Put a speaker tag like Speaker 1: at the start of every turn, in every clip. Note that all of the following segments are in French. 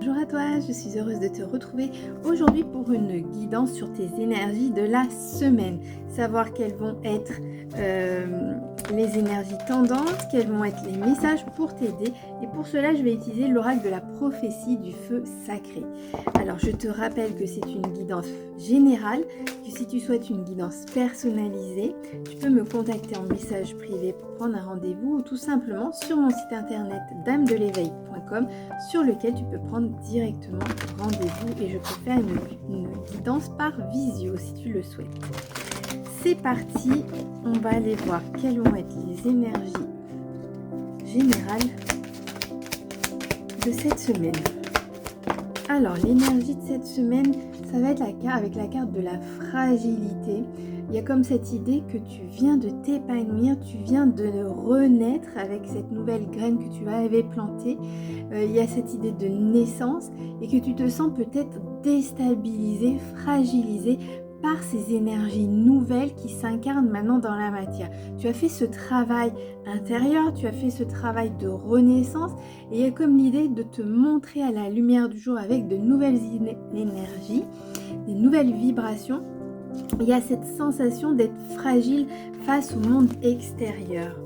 Speaker 1: Bonjour à toi, je suis heureuse de te retrouver aujourd'hui pour une guidance sur tes énergies de la semaine. Savoir quelles vont être les énergies tendantes, quels vont être les messages pour t'aider. Et pour cela, je vais utiliser l'oracle de la prophétie du feu sacré. Alors, je te rappelle que c'est une guidance générale, que si tu souhaites une guidance personnalisée, tu peux me contacter en message privé pour prendre un rendez-vous ou tout simplement sur mon site internet damedeleveil.com sur lequel tu peux prendre directement rendez-vous et je peux faire une guidance par visio si tu le souhaites. C'est parti, on va aller voir quelles vont être les énergies générales de cette semaine. Alors, l'énergie de cette semaine, ça va être avec la carte de la fragilité. Il y a comme cette idée que tu viens de t'épanouir, tu viens de renaître avec cette nouvelle graine que tu avais plantée. Il y a cette idée de naissance et que tu te sens peut-être déstabilisé, fragilisé par ces énergies nouvelles qui s'incarnent maintenant dans la matière. Tu as fait ce travail intérieur, tu as fait ce travail de renaissance et il y a comme l'idée de te montrer à la lumière du jour avec de nouvelles énergies, des nouvelles vibrations. Il y a cette sensation d'être fragile face au monde extérieur.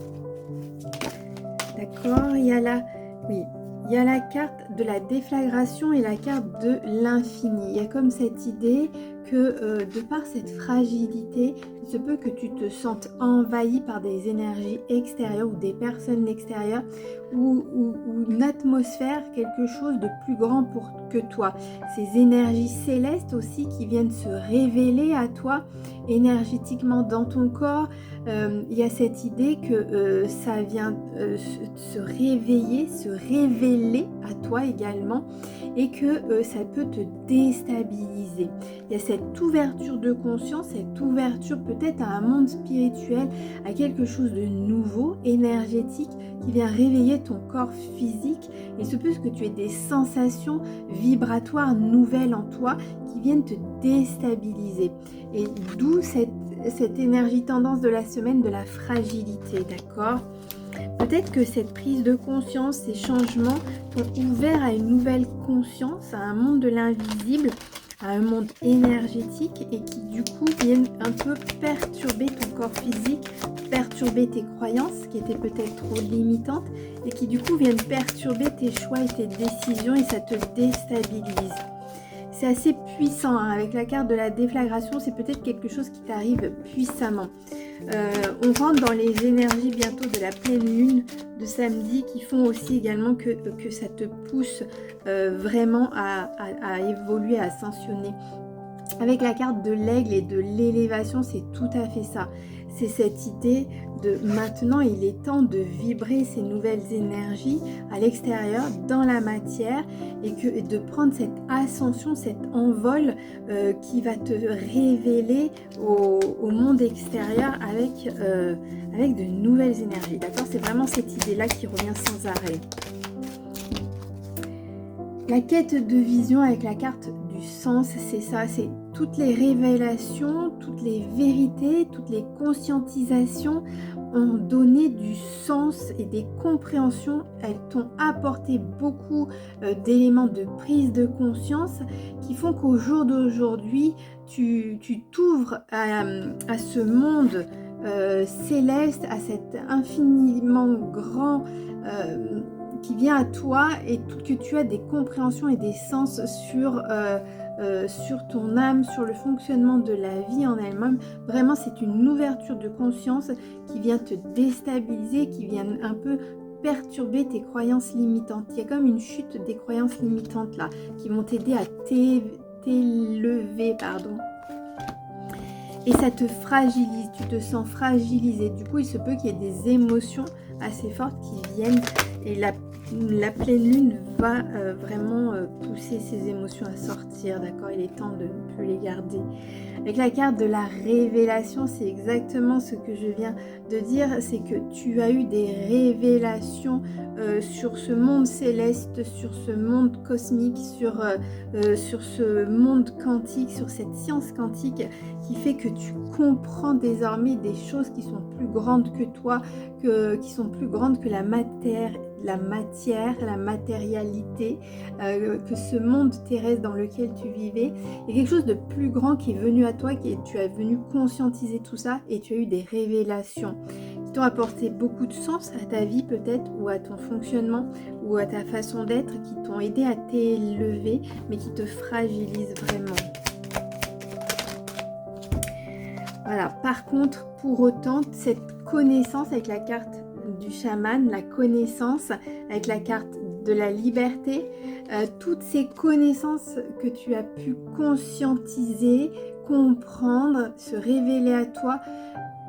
Speaker 1: D'accord, il y a la carte de la déflagration et la carte de l'infini. Il y a comme cette idée que de par cette fragilité, il se peut que tu te sentes envahi par des énergies extérieures ou des personnes extérieures ou une atmosphère, quelque chose de plus grand que toi. Ces énergies célestes aussi qui viennent se révéler à toi énergétiquement dans ton corps. Il y a cette idée que ça vient se réveiller, se révéler à toi également et que ça peut te déstabiliser. Il y a cette ouverture de conscience, cette ouverture peut-être à un monde spirituel, à quelque chose de nouveau, énergétique, qui vient réveiller ton corps physique. Il se peut que tu aies des sensations vibratoires nouvelles en toi qui viennent te déstabiliser. Et d'où cette énergie tendance de la semaine de la fragilité, d'accord ? Peut-être que cette prise de conscience, ces changements t'ont ouvert à une nouvelle conscience, à un monde de l'invisible, à un monde énergétique et qui du coup viennent un peu perturber ton corps physique, perturber tes croyances qui étaient peut-être trop limitantes et qui du coup viennent perturber tes choix et tes décisions et ça te déstabilise. C'est assez puissant, hein. Avec la carte de la déflagration, c'est peut-être quelque chose qui t'arrive puissamment. On rentre dans les énergies bientôt de la pleine lune de samedi qui font aussi également que ça te pousse vraiment à évoluer, à ascensionner. Avec la carte de l'aigle et de l'élévation, c'est tout à fait ça. C'est cette idée de maintenant, il est temps de vibrer ces nouvelles énergies à l'extérieur, dans la matière, et de prendre cette ascension, cet envol qui va te révéler au monde extérieur avec de nouvelles énergies. D'accord ? C'est vraiment cette idée-là qui revient sans arrêt. La quête de vision avec la carte du sens, c'est ça, c'est toutes les révélations, toutes les vérités, toutes les conscientisations ont donné du sens et des compréhensions. Elles t'ont apporté beaucoup d'éléments de prise de conscience qui font qu'au jour d'aujourd'hui, tu t'ouvres à ce monde céleste, à cet infiniment grand qui vient à toi et que tu as des compréhensions et des sens sur ton âme, sur le fonctionnement de la vie en elle-même. Vraiment, c'est une ouverture de conscience qui vient te déstabiliser, qui vient un peu perturber tes croyances limitantes. Il y a comme une chute des croyances limitantes là, qui vont t'aider à t'élever, Et ça te fragilise, tu te sens fragilisé. Du coup, il se peut qu'il y ait des émotions assez fortes qui viennent et la pleine lune va vraiment pousser ces émotions à sortir, d'accord ? Il est temps de ne plus les garder. Avec la carte de la révélation, c'est exactement ce que je viens de dire, c'est que tu as eu des révélations sur ce monde céleste, sur ce monde cosmique, sur ce monde quantique, sur cette science quantique qui fait que tu comprends désormais des choses qui sont plus grandes que toi, qui sont plus grandes que la la matière, la matérialité, que ce monde terrestre dans lequel tu vivais. Il y a quelque chose de plus grand qui est venu à toi, tu as venu conscientiser tout ça et tu as eu des révélations qui t'ont apporté beaucoup de sens à ta vie peut-être, ou à ton fonctionnement, ou à ta façon d'être, qui t'ont aidé à t'élever, mais qui te fragilisent vraiment. Voilà, par contre, pour autant, cette connaissance avec la carte du chaman, la connaissance avec la carte de la liberté, toutes ces connaissances que tu as pu conscientiser, comprendre, se révéler à toi,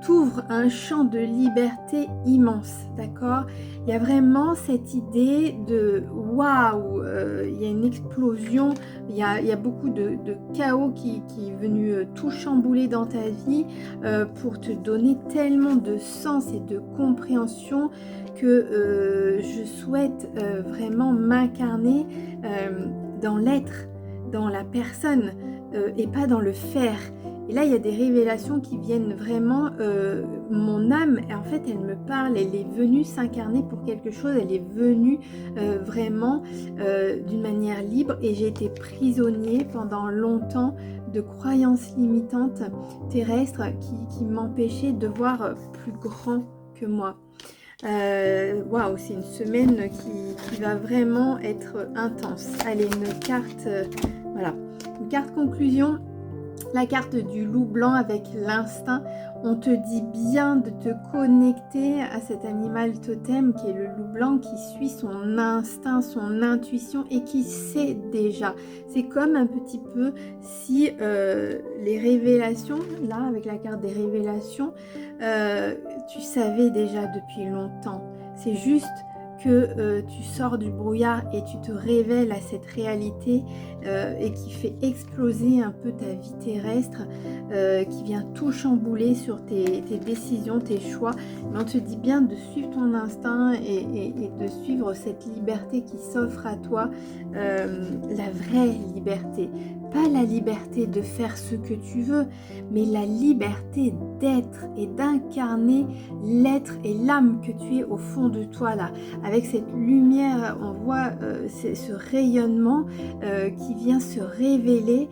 Speaker 1: t'ouvre un champ de liberté immense, d'accord? Il y a vraiment cette idée de waouh, il y a une explosion, il y a beaucoup de chaos qui est venu tout chambouler dans ta vie pour te donner tellement de sens et de compréhension que je souhaite vraiment m'incarner dans l'être, dans la personne et pas dans le faire. Et là, il y a des révélations qui viennent vraiment, mon âme, en fait, elle me parle, elle est venue s'incarner pour quelque chose, elle est venue vraiment d'une manière libre, et j'ai été prisonnier pendant longtemps de croyances limitantes terrestres qui m'empêchaient de voir plus grand que moi. Waouh, c'est une semaine qui va vraiment être intense. Allez, une carte, voilà, une carte conclusion. La carte du loup blanc avec l'instinct, on te dit bien de te connecter à cet animal totem qui est le loup blanc, qui suit son instinct, son intuition et qui sait déjà. C'est comme un petit peu si les révélations, là avec la carte des révélations, tu savais déjà depuis longtemps. C'est juste que tu sors du brouillard et tu te révèles à cette réalité et qui fait exploser un peu ta vie terrestre, qui vient tout chambouler sur tes décisions, tes choix. Mais on te dit bien de suivre ton instinct et de suivre cette liberté qui s'offre à toi, la vraie liberté. Pas la liberté de faire ce que tu veux, mais la liberté d'être et d'incarner l'être et l'âme que tu es au fond de toi là. Avec cette lumière, on voit ce rayonnement qui vient se révéler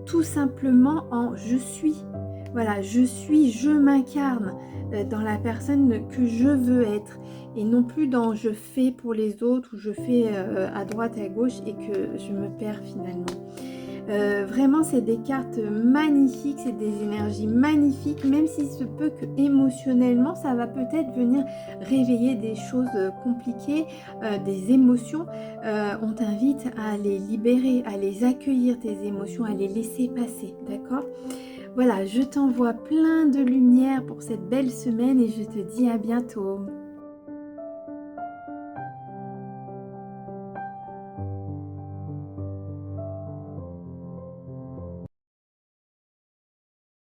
Speaker 1: tout simplement en je suis. Voilà, je suis, je m'incarne dans la personne que je veux être, et non plus dans je fais pour les autres ou je fais à droite à gauche et que je me perds finalement. Vraiment, c'est des cartes magnifiques, c'est des énergies magnifiques, même s'il se peut que émotionnellement, ça va peut-être venir réveiller des choses compliquées, des émotions. On t'invite à les libérer, à les accueillir, tes émotions, à les laisser passer, d'accord? Voilà, je t'envoie plein de lumière pour cette belle semaine et je te dis à bientôt.